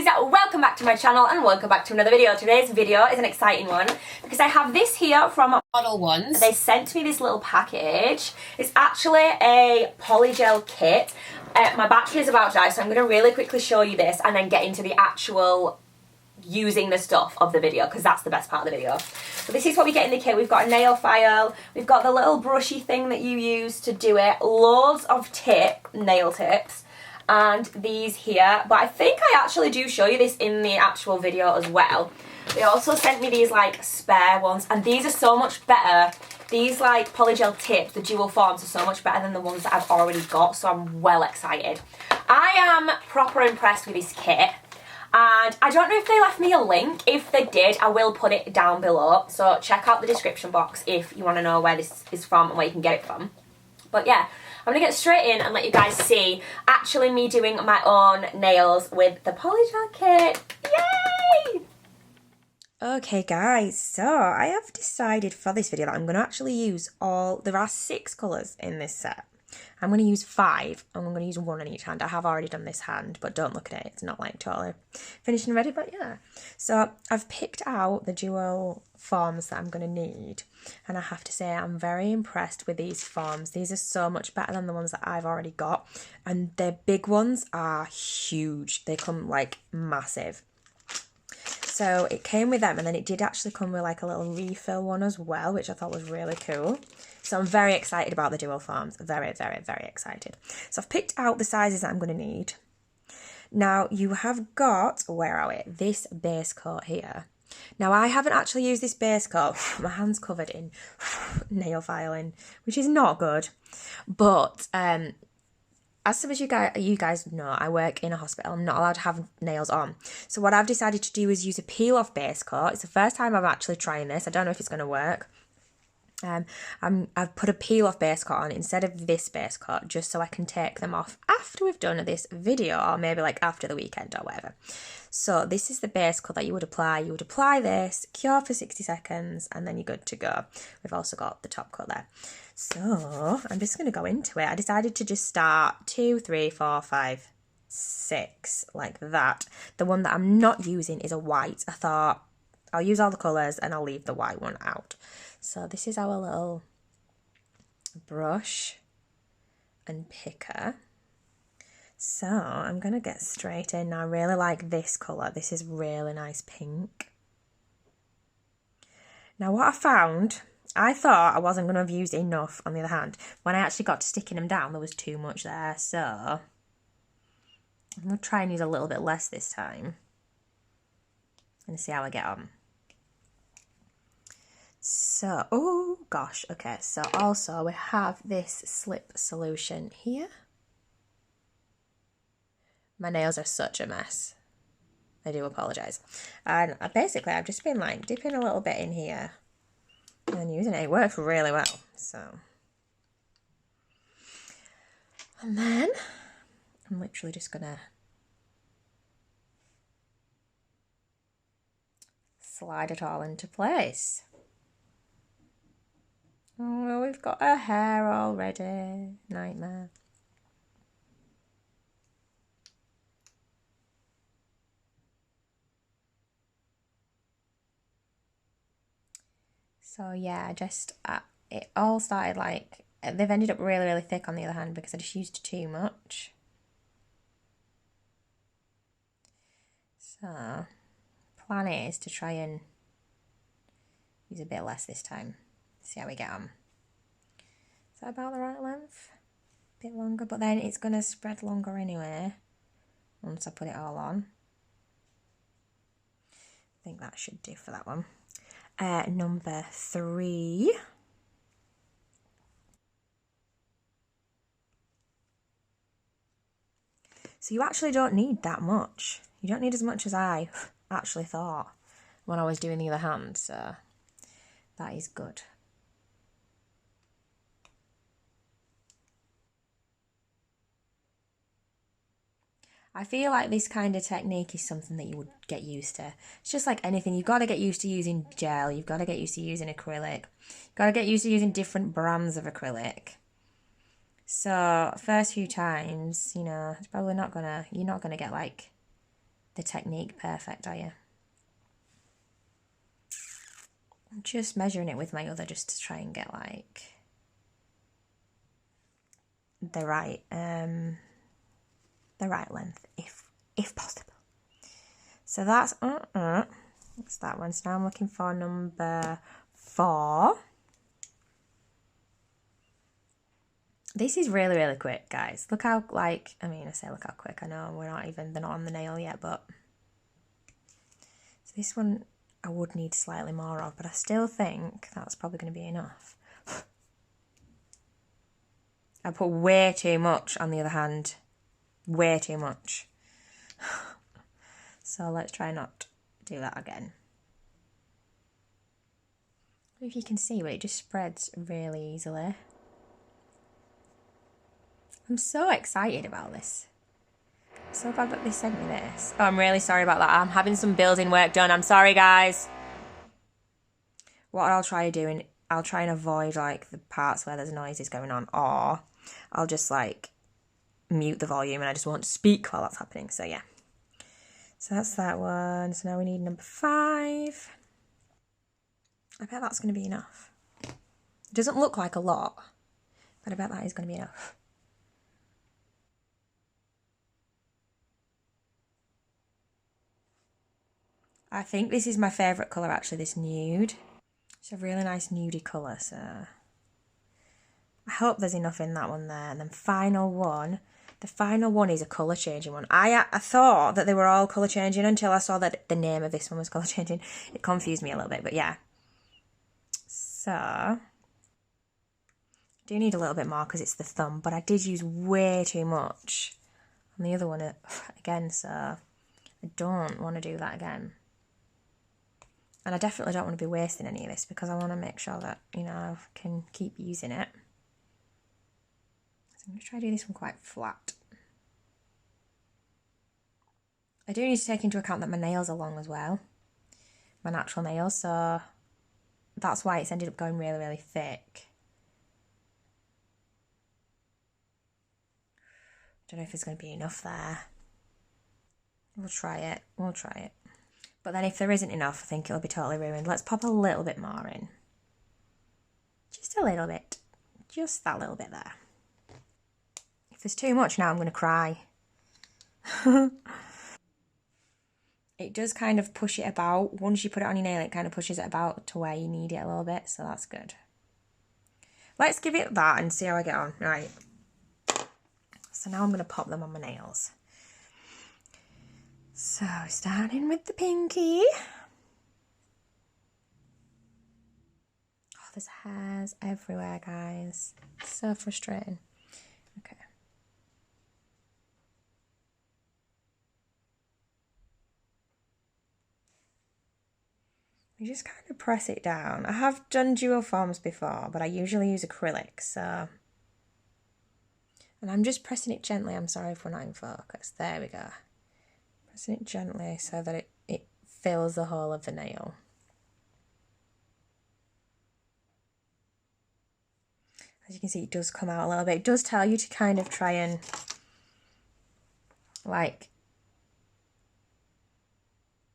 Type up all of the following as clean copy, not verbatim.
guys, welcome back to my channel and welcome back to another video. Today's video is an exciting one because I have this here from MODELONES. They sent me this little package. It's actually a polygel kit. My battery is about to die, so I'm going to really quickly show you this and then get into the actual using the stuff of the video, because that's the best part of the video. So this is what we get in the kit. We've got a nail file, we've got the little brushy thing that you use to do it, loads of nail tips, and these here. But I think I actually do show you this in the actual video as well. They also sent me these like spare ones, and these are so much better. These like polygel tips, the dual forms, are so much better than the ones that I've already got, so I'm well excited. I am proper impressed with this kit. And I don't know if they left me a link. If they did, I will put it down below. So check out the description box if you want to know where this is from and where you can get it from. But yeah, I'm going to get straight in and let you guys see actually me doing my own nails with the polygel kit. Yay! Okay guys, so I have decided for this video that I'm going to actually use there are 6 colours in this set. I'm going to use 5, and I'm going to use 1 on each hand. I have already done this hand, but don't look at it. It's not like totally finished and ready, but yeah. So I've picked out the dual forms that I'm going to need, and I have to say I'm very impressed with these forms. These are so much better than the ones that I've already got, and the big ones are huge. They come like massive. So it came with them, and then it did actually come with like a little refill one as well, which I thought was really cool. So I'm very excited about the dual forms. Very, very, very excited. So I've picked out the sizes that I'm going to need. Now you have got, where are we? This base coat here. Now I haven't actually used this base coat. My hand's covered in nail filing, which is not good. But as some of you guys know, I work in a hospital. I'm not allowed to have nails on. So what I've decided to do is use a peel-off base coat. It's the first time I'm actually trying this. I don't know if it's going to work. I've put a peel-off base coat on instead of this base coat, just so I can take them off after we've done this video, or maybe like after the weekend or whatever. So this is the base coat that you would apply. You would apply this, cure for 60 seconds, and then you're good to go. We've also got the top coat there. So I'm just going to go into it. I decided to just start 2, 3, 4, 5, 6, like that. The one that I'm not using is a white. I thought I'll use all the colours and I'll leave the white one out. So this is our little brush and picker. So I'm going to get straight in. Now I really like this colour. This is really nice pink. Now what I found, I thought I wasn't going to have used enough on the other hand. When I actually got to sticking them down, there was too much there. So I'm going to try and use a little bit less this time and see how I get on. So, oh gosh, okay, so also we have this slip solution here. My nails are such a mess. I do apologise. And basically I've just been like dipping a little bit in here and using it. It works really well, so. And then I'm literally just gonna slide it all into place. Oh, we've got her hair already. Nightmare. So yeah, it all started like, they've ended up really, really thick on the other hand because I just used too much. So, plan is to try and use a bit less this time. See how we get on. Is that about the right length? A bit longer, but then it's going to spread longer anyway once I put it all on. I think that should do for that one. Number 3. So you actually don't need that much. You don't need as much as I actually thought when I was doing the other hand, so that is good. I feel like this kind of technique is something that you would get used to. It's just like anything. You've got to get used to using gel. You've got to get used to using acrylic. You've got to get used to using different brands of acrylic. So first few times, you know, it's probably not gonna, you're not gonna get like the technique perfect, are you? I'm just measuring it with my other just to try and get like the right length if possible. So that's that's that one. So now I'm looking for number 4. This is really, really quick, guys. Look how, like, I mean, I say look how quick. I know they're not on the nail yet, but. So this one I would need slightly more of, but I still think that's probably going to be enough. I put way too much, on the other hand. Way too much. So let's try not do that again. I don't know if you can see, but it just spreads really easily. I'm so excited about this. I'm so glad that they sent me this. Oh, I'm really sorry about that. I'm having some building work done. I'm sorry, guys. What I'll try doing, I'll try and avoid like the parts where there's noises going on, or I'll just like mute the volume and I just won't speak while that's happening. So yeah. So that's that one. So now we need number 5. I bet that's going to be enough. It doesn't look like a lot, but I bet that is going to be enough. I think this is my favourite colour actually, this nude. It's a really nice nudie colour, so I hope there's enough in that one there. And then final one, the final one is a colour changing one. I thought that they were all colour changing until I saw that the name of this one was colour changing. It confused me a little bit, but yeah. So, I do need a little bit more because it's the thumb, but I did use way too much on the other one again, so I don't want to do that again. And I definitely don't want to be wasting any of this because I want to make sure that, you know, I can keep using it. So I'm going to try to do this one quite flat. I do need to take into account that my nails are long as well. My natural nails, so that's why it's ended up going really, really thick. Don't know if there's going to be enough there. We'll try it. We'll try it. But then if there isn't enough, I think it'll be totally ruined. Let's pop a little bit more in. Just a little bit. Just that little bit there. If there's too much now, I'm going to cry. It does kind of push it about. Once you put it on your nail, it kind of pushes it about to where you need it a little bit. So that's good. Let's give it that and see how I get on. Right. So now I'm going to pop them on my nails. So, starting with the pinky. Oh, there's hairs everywhere, guys. So frustrating. Okay. You just kind of press it down. I have done dual forms before, but I usually use acrylic, so. And I'm just pressing it gently. I'm sorry if we're not in focus. There we go. Pressing it gently so that it fills the whole of the nail. As you can see, it does come out a little bit. It does tell you to kind of try and, like,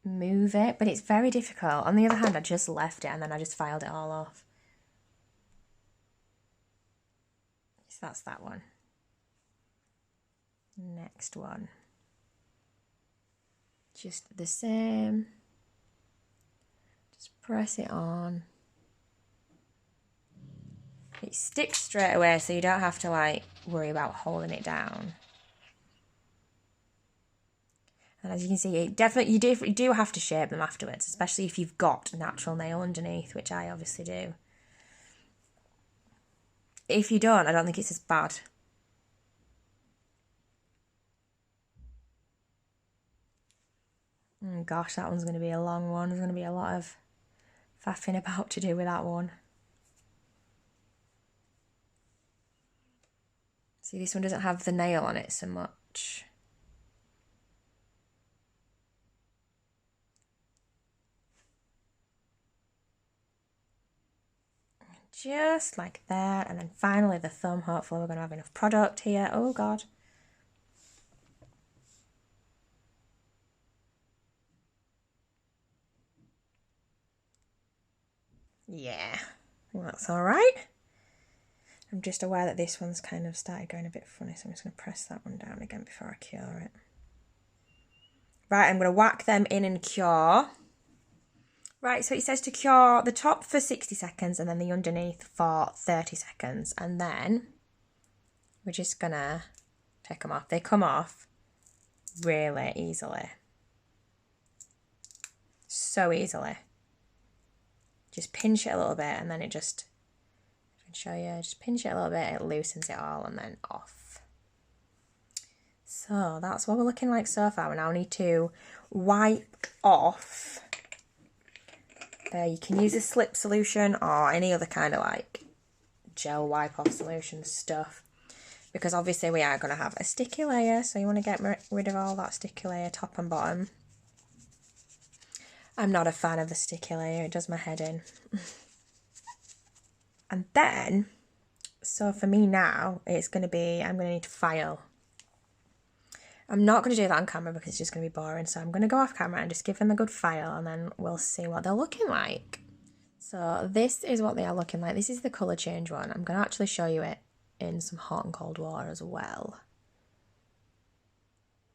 move it, but it's very difficult. On the other hand, I just left it and then I just filed it all off. So that's that one. Next one. Just the same. Just press it on. It sticks straight away, so you don't have to like worry about holding it down. And as you can see, it definitely you do have to shape them afterwards, especially if you've got a natural nail underneath, which I obviously do. If you don't, I don't think it's as bad. Oh gosh, that one's going to be a long one. There's going to be a lot of faffing about to do with that one. See, this one doesn't have the nail on it so much. Just like that. And then finally the thumb. Hopefully we're going to have enough product here. Oh God. Yeah, that's all right. I'm just aware that this one's kind of started going a bit funny, so I'm just going to press that one down again before I cure it. Right, I'm going to whack them in and cure. Right, so it says to cure the top for 60 seconds and then the underneath for 30 seconds. And then we're just going to take them off. They come off really easily. So easily. Just pinch it a little bit and then it just, I can show you, just pinch it a little bit, it loosens it all and then off. So that's what we're looking like so far. We now need to wipe off. You can use a slip solution or any other kind of like gel wipe off solution stuff, because obviously we are going to have a sticky layer, so you want to get rid of all that sticky layer top and bottom. I'm not a fan of the sticky layer, it does my head in. And then, so for me now, it's going to be, I'm going to need to file. I'm not going to do that on camera because it's just going to be boring, so I'm going to go off camera and just give them a good file and then we'll see what they're looking like. So this is what they are looking like. This is the colour change one. I'm going to actually show you it in some hot and cold water as well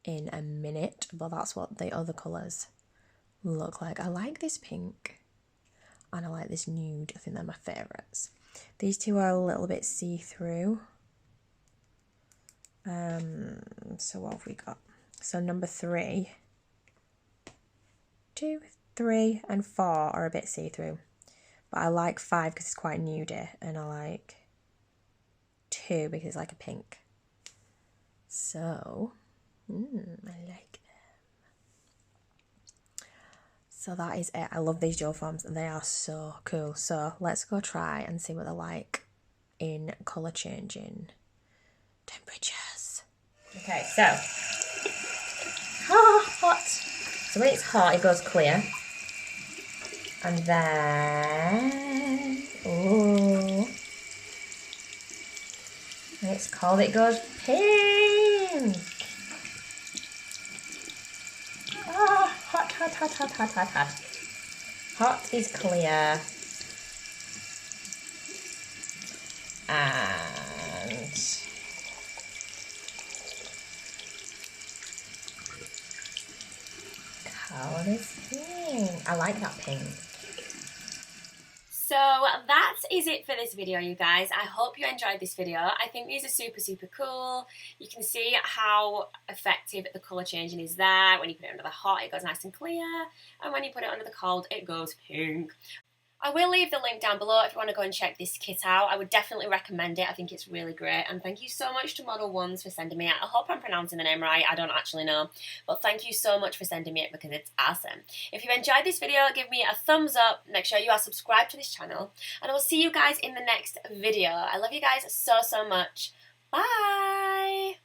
in a minute, but that's what the other colours look like. I like this pink and I like this nude. I think they're my favourites. These two are a little bit see-through. So what have we got? So number 3, 2, 3 and 4 are a bit see-through, but I like 5 because it's quite nudie, and I like 2 because it's like a pink. So I like them. So that is it. I love these gel forms and they are so cool. So let's go try and see what they're like in colour changing temperatures. Okay, so hot. So when it's hot, it goes clear, and then when it's cold, it goes pink. Hot. Hot is clear, and cold is pink. I like that pink. So that is it for this video, you guys. I hope you enjoyed this video. I think these are super cool. You can see how effective the colour changing is there. When you put it under the hot, it goes nice and clear, and when you put it under the cold, it goes pink. I will leave the link down below if you want to go and check this kit out. I would definitely recommend it. I think it's really great. And thank you so much to Model1s for sending me it. I hope I'm pronouncing the name right. I don't actually know. But thank you so much for sending me it because it's awesome. If you enjoyed this video, give me a thumbs up. Make sure you are subscribed to this channel. And I will see you guys in the next video. I love you guys so much. Bye!